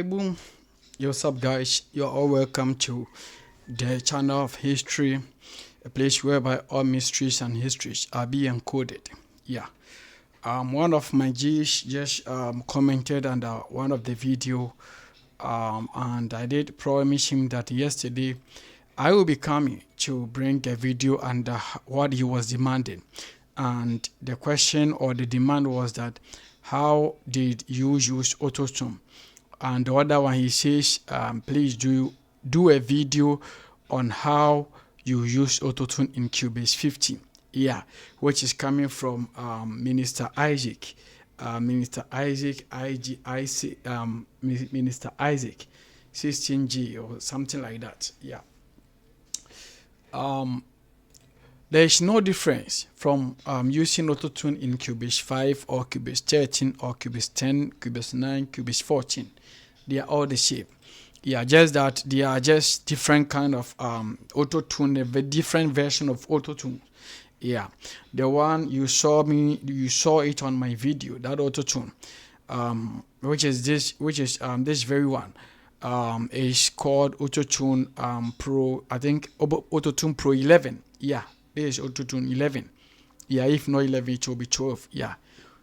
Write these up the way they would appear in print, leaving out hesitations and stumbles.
Boom, yo, what's up, guys? You're all welcome to the channel of history, a place whereby all mysteries and histories are being encoded. Yeah, one of my G's just commented under one of the video, and I did promise him that yesterday I will be coming to bring a video under what he was demanding, and the question or the demand was that how did you use autotune? And the other one, he says, please do a video on how you use autotune in Cubase 15. Yeah, which is coming from Minister Isaac. Minister Isaac, Minister Isaac, 16G or something like that. Yeah. There is no difference from using autotune in Cubase 5 or Cubase 13 or Cubase 10, Cubase 9, Cubase 14. They are all the same. Yeah, just that they are just different kind of autotune, a different version of autotune. Yeah, the one you saw it on my video, that autotune, which is this very one, is called autotune Pro. I think autotune Pro 11. Yeah, this is autotune 11. Yeah, if not 11, it will be 12. Yeah,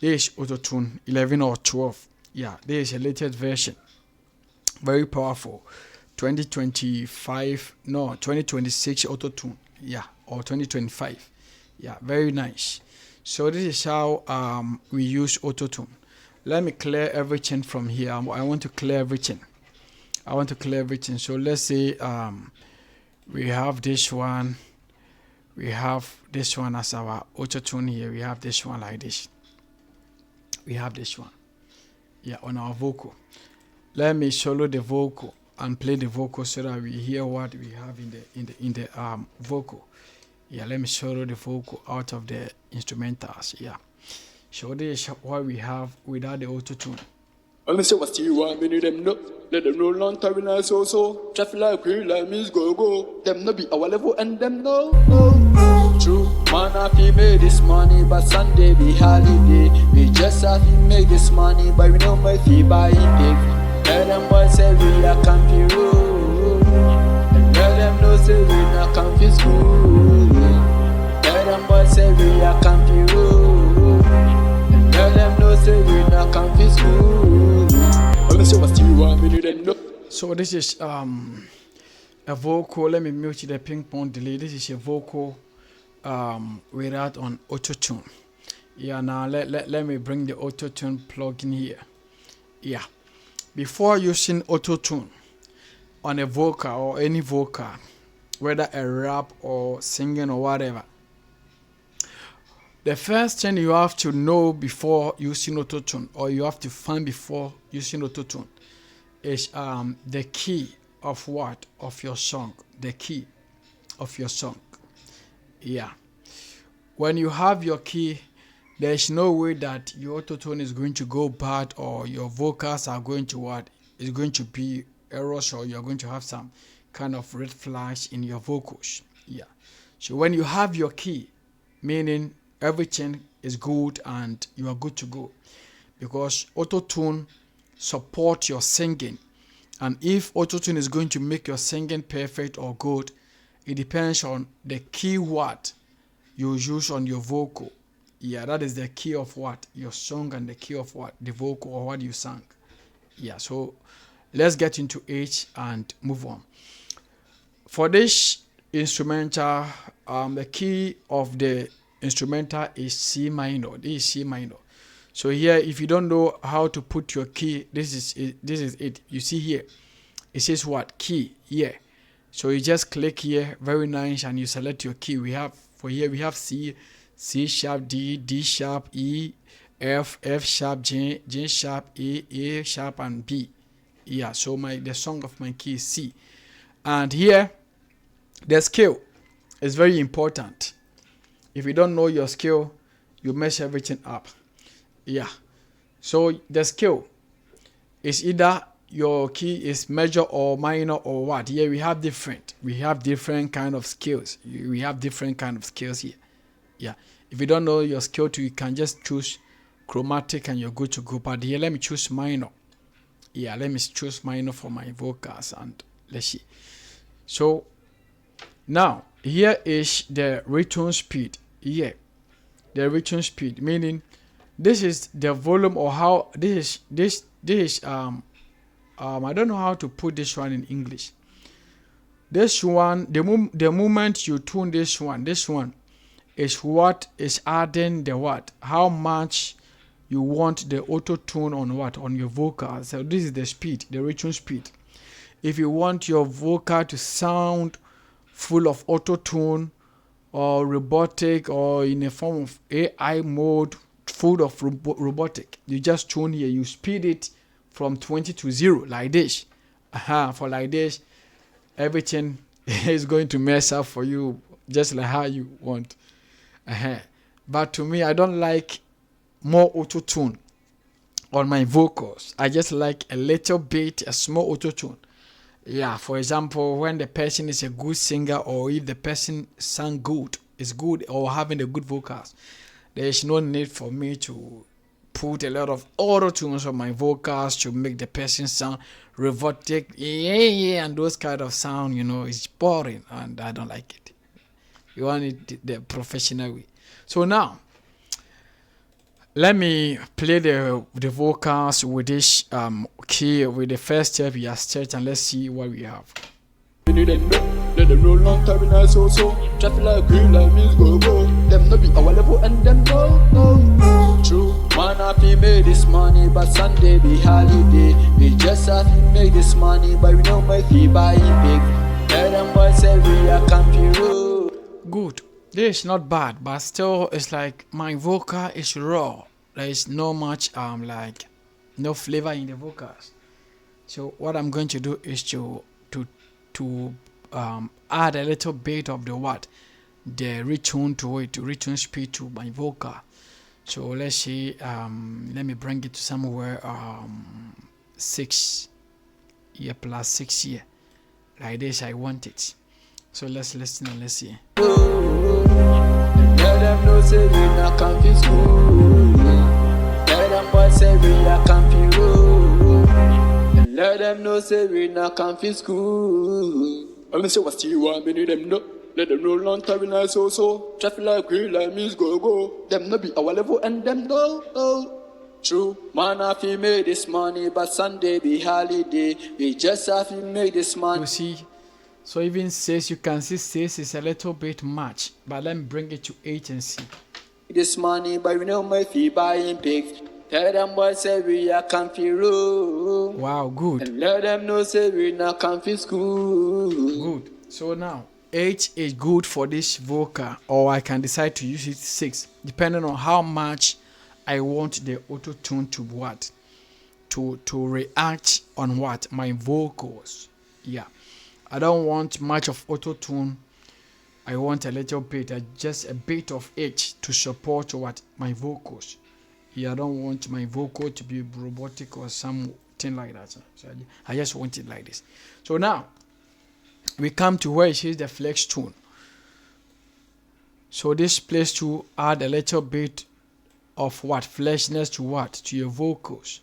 this is autotune 11 or 12. Yeah, this is a latest version. Very powerful. 2026 autotune. Yeah, or 2025. Yeah, very nice. So this is how we use autotune. Let me clear everything from here. I want to clear everything. So let's say we have this one. We have this one as our autotune here. We have this one like this. We have this one. Yeah, on our vocal. Let me solo the vocal and play the vocal so that we hear what we have in the vocal. Yeah, let me solo the vocal out of the instrumentals. Yeah. So this is what we have without the autotune. Let me say what you want me to them know. Let them know long time and so. Traffic like green like means go. Them no be our level and them no. True, man have to make this money, but Sunday be holiday. We just have to make this money, but we know my fee buy it. Tell them boys say we are camping road. And tell them no say we not camping school. Tell them boys say we are camping road. And tell them no say we not camping school. Let me say what you want me to then know. So this is a vocal. Let me mute the ping pong delay. This is a vocal without on autotune. Yeah, now let me bring the autotune plug in here. Yeah. Before using autotune on a vocal or any vocal, whether a rap or singing or whatever, the first thing you have to know before using autotune, or you have to find before using autotune, is the key of what? Of your song. The key of your song. Yeah. When you have your key, there is no way that your autotune is going to go bad, or your vocals are going to what? Is going to be errors, or you're going to have some kind of red flags in your vocals. Yeah. So when you have your key, meaning everything is good and you are good to go, because autotune support your singing. And if autotune is going to make your singing perfect or good, it depends on the key what you use on your vocal. Yeah, that is the key of what? Your song, and the key of what? The vocal or what you sang. Yeah, so let's get into it and move on. For this instrumental, the key of the instrumental is C minor. This is C minor. So here, if you don't know how to put your key, this is it. You see here, it says what? Key. Yeah. So you just click here, very nice, and you select your key. We have C, C sharp, D sharp, E, F sharp, G sharp, A sharp, and B. Yeah, so the song of my key is C. And here, the scale is very important. If you don't know your scale, you mess everything up. Yeah. So the scale is either your key is major or minor or what. Here we have different kind of scales. We have different kind of scales here. Yeah, if you don't know your scale too, you can just choose chromatic and you're good to go. But here, let me choose minor. Yeah, let me choose minor for my vocals and let's see. So now here is the return speed. Here, the return speed, meaning this is the volume, or how this is I don't know how to put this one in English. This one, the moment you tune this one is what is adding the what, how much you want the auto tune on what, on your vocal. So this is the speed, the return speed. If you want your vocal to sound full of auto tune or robotic or in a form of AI mode, full of robotic, you just tune here, you speed it from 20 to 0 like this. For like this, everything is going to mess up for you just like how you want. But to me, I don't like more auto tune on my vocals. I just like a little bit, a small auto tune. Yeah, for example, when the person is a good singer, or if the person sang good, is good, or having a good vocals, there is no need for me to put a lot of auto tunes on my vocals to make the person sound robotic, and those kind of sound, it's boring and I don't like it. You want it the professional way. So now, let me play the vocals with this key, with the first step we have set, and let's see what we have. Let them know long time in us also. Traffic like green like means go. Them no be our level and them no. True, man have to make this money, but Sunday be holiday. We just have to make this money, but we don't make it buying big. Let them boys say we are confused. Good. This is not bad, but still it's like my vocal is raw. There is no much like no flavor in the vocals. So what I'm going to do is to add a little bit of the retune to it, to retune speed to my vocal. So let's see, let me bring it to somewhere 6 here plus 6 here, like this. I want it. So let's listen and let's see. Let them know say we not confused. Let them boys say we are confused. Let them know say we not confused. I'm say what you want me them know. Let them know long time in us also. Traffic like green like means go. Them no be our level and them no. True, man have to make this money, but Sunday be holiday. We just have to make this money. You see, so even 6, you can see 6 is a little bit much, but let me bring it to 8 and see. This money, but we know my fee buying pigs. Tell them boys say we are confused. Wow, good. And let them know say we not confused. Good. So now 8 is good for this vocal, or I can decide to use it 6, depending on how much I want the auto tune to what, to react on what, my vocals. Yeah, I don't want much of auto tune. I want a little bit, just a bit of it to support what, my vocals. Yeah, I don't want my vocal to be robotic or something like that. So I just want it like this. So now we come to where it is the flex tune. So this place to add a little bit of what, fleshness to what, to your vocals.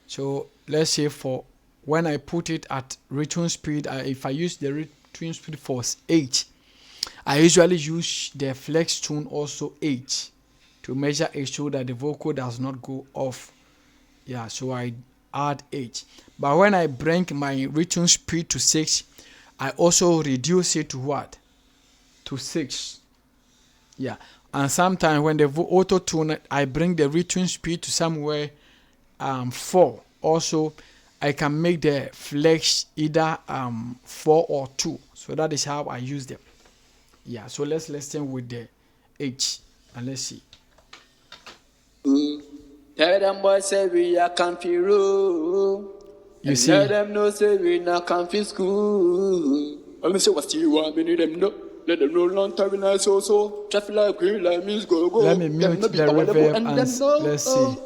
So let's say for when I put it at return speed, if I use the return speed for 8, I usually use the flex tune also 8 to measure it so that the vocal does not go off. Yeah, so I add 8. But when I bring my return speed to 6, I also reduce it to what? To 6. Yeah, and sometimes when the auto tune, I bring the return speed to somewhere 4. Also, I can make the flex either 4 or 2. So that is how I use them. Yeah, so let's listen with the H and let's see. Tell them boys say we are confused. You see? Let them know say we not confused. I'm say what you want me them know. Let them know long time in us also. Traffic like green like means go. Let me mute the reverb and let's see.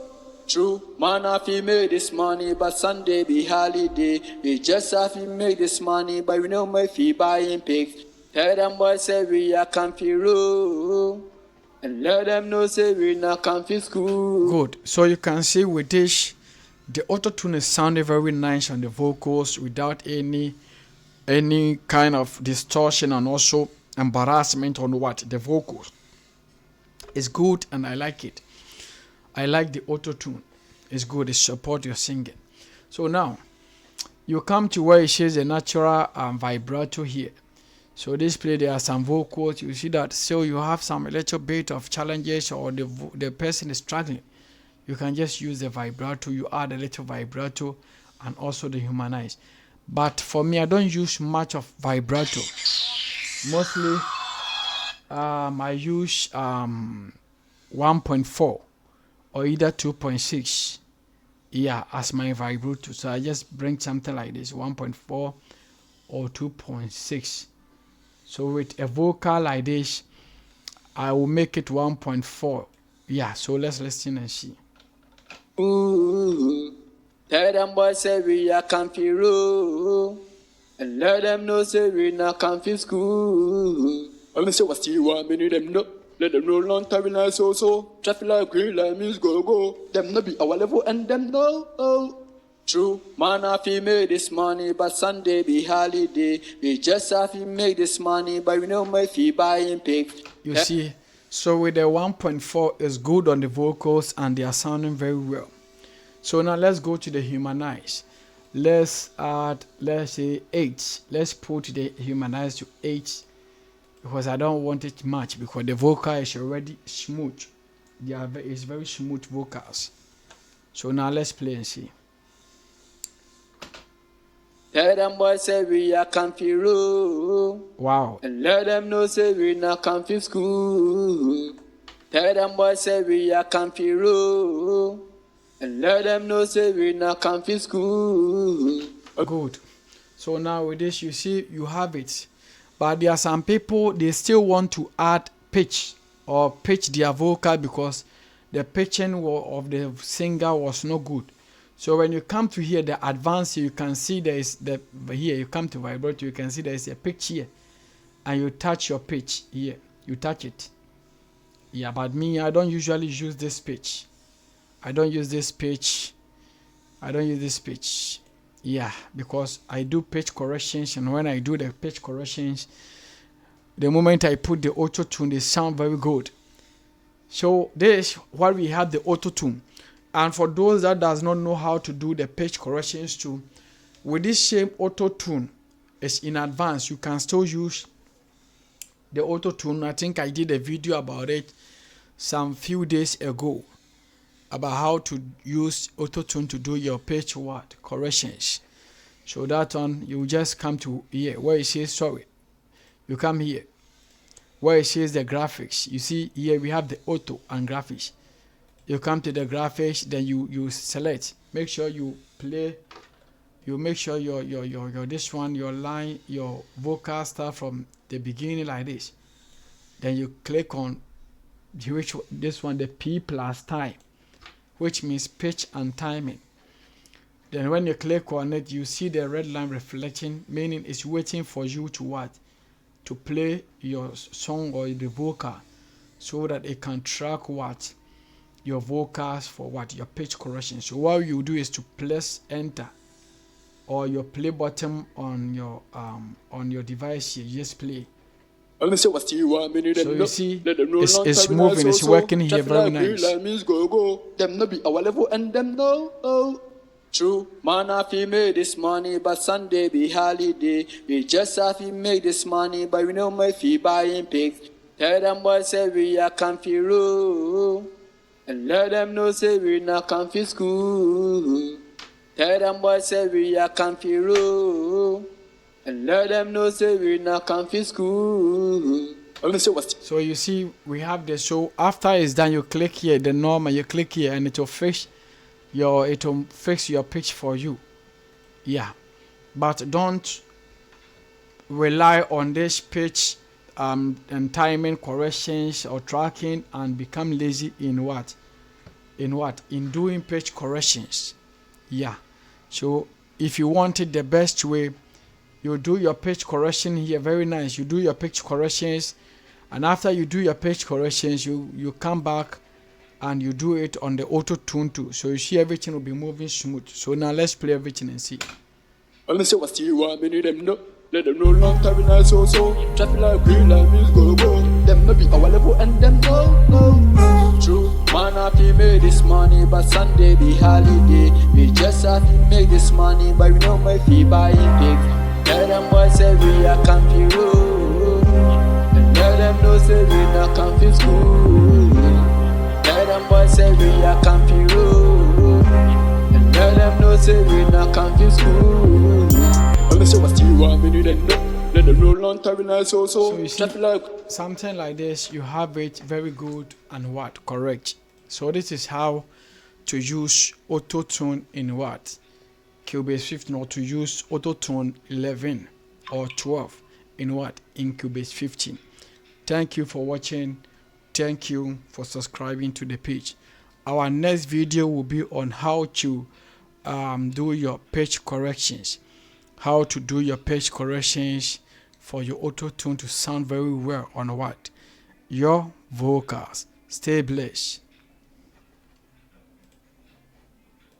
True, man have to make this money, but Sunday be holiday. We just have to make this money, but we know my fee buying pigs. Tell them boys say we are confused. And let them know say we not confused. Good. So you can see with this, the autotune is sounding very nice on the vocals without any kind of distortion and also embarrassment on what the vocals. It's good and I like it. I like the autotune. It's good. It supports your singing. So now you come to where it says the natural vibrato here. So this play there are some vocals. You see that. So you have some a little bit of challenges or the person is struggling. You can just use the vibrato. You add a little vibrato and also the humanize. But for me, I don't use much of vibrato. Mostly, I use 1.4 or either 2.6. Yeah, as my vibrato. So I just bring something like this, 1.4 or 2.6. So with a vocal like this, I will make it 1.4. Yeah, so let's listen and see. Ooh, tell them boys say we are confused, and let them know say we not confused school. I'm gonna say what you want me to them know. Let them know long time like so. Traffic like green like means go. Them no be our level and them no. Oh. True, man, I feel make this money, but Sunday be holiday. We just have to make this money, but we know my fee buying pigs. You see, so with the 1.4 is good on the vocals and they are sounding very well. So now let's go to the humanize. Let's add, let's say 8. Let's put the humanize to 8 because I don't want it much because the vocal is already smooth. It's very smooth vocals. So now let's play and see. Tell them boys say we are confused. Wow. And let them know say we not confused school. Tell them boys say we are confused. And let them know say we not confused school. Good. So now with this you see you have it. But there are some people they still want to add pitch or pitch their vocal because the pitching of the singer was no good. So when you come to here, the advance, you can see there is here you come to vibrato, you can see there is a pitch here, and you touch your pitch here. You touch it. Yeah, but me, I don't usually use this pitch. I don't use this pitch. Yeah, because I do pitch corrections, and when I do the pitch corrections, the moment I put the auto tune, they sound very good. So this is why we have the auto tune. And for those that does not know how to do the pitch corrections too, with this same auto tune is in advance, you can still use the auto tune. I think I did a video about it some few days ago about how to use auto tune to do your pitch corrections. So that one you just come to here where it says sorry. You come here where it says the graphics. You see here we have the auto and graphics. You come to the graphics, then you select. Make sure you play. You make sure your this one, your line, your vocal start from the beginning like this. Then you click on this one, the P plus time, which means pitch and timing. Then when you click on it, you see the red line reflecting, meaning it's waiting for you to what? To play your song or the vocal so that it can track what? Your vocals for what? Your pitch correction. So what you do is to press enter or your play button on your device here. You just play. So you see, it's moving, it's working here very nice. Them no be our level and them no. True, man, I feel make this money, but Sunday be holiday. We just have to make this money, but we know my fee buying pigs. Tell them boys say we are confused, and let them know say we not confused school. Tell them boys say we are confused, and let them know say we not confused school. So you see, we have this. So after it's done, you click here, the normal, you click here, and it will fix your pitch for you. Yeah, but don't rely on this pitch and timing corrections or tracking and become lazy in doing pitch corrections. Yeah, so if you want it the best way, you do your pitch correction here. Very nice. You do your pitch corrections, and after you do your pitch corrections, you come back and you do it on the auto tune too, so you see everything will be moving smooth. So now let's play everything and see. Well, me say what you want me to them know. Let them know long time in so. Traffic like green like me go. Them no be our level and them no. True, man happy make this money, but Sunday be holiday. We just have to make this money, but we know my fee buying things. Tell them boys say we are confused. And tell them no say we not confused. Tell them boys say we are confused. And tell them no say we not confused. Well, me say what you want me to them know. Let them know long time in so. So you see, like something like this, you have it very good and what correct. So this is how to use auto tune in what Cubase 15, or to use auto tune 11 or 12 in what in Cubase 15. Thank you for watching. Thank you for subscribing to the page. Our next video will be on how to do your pitch corrections, how to do your pitch corrections for your auto tune to sound very well on what your vocals. Stay blessed.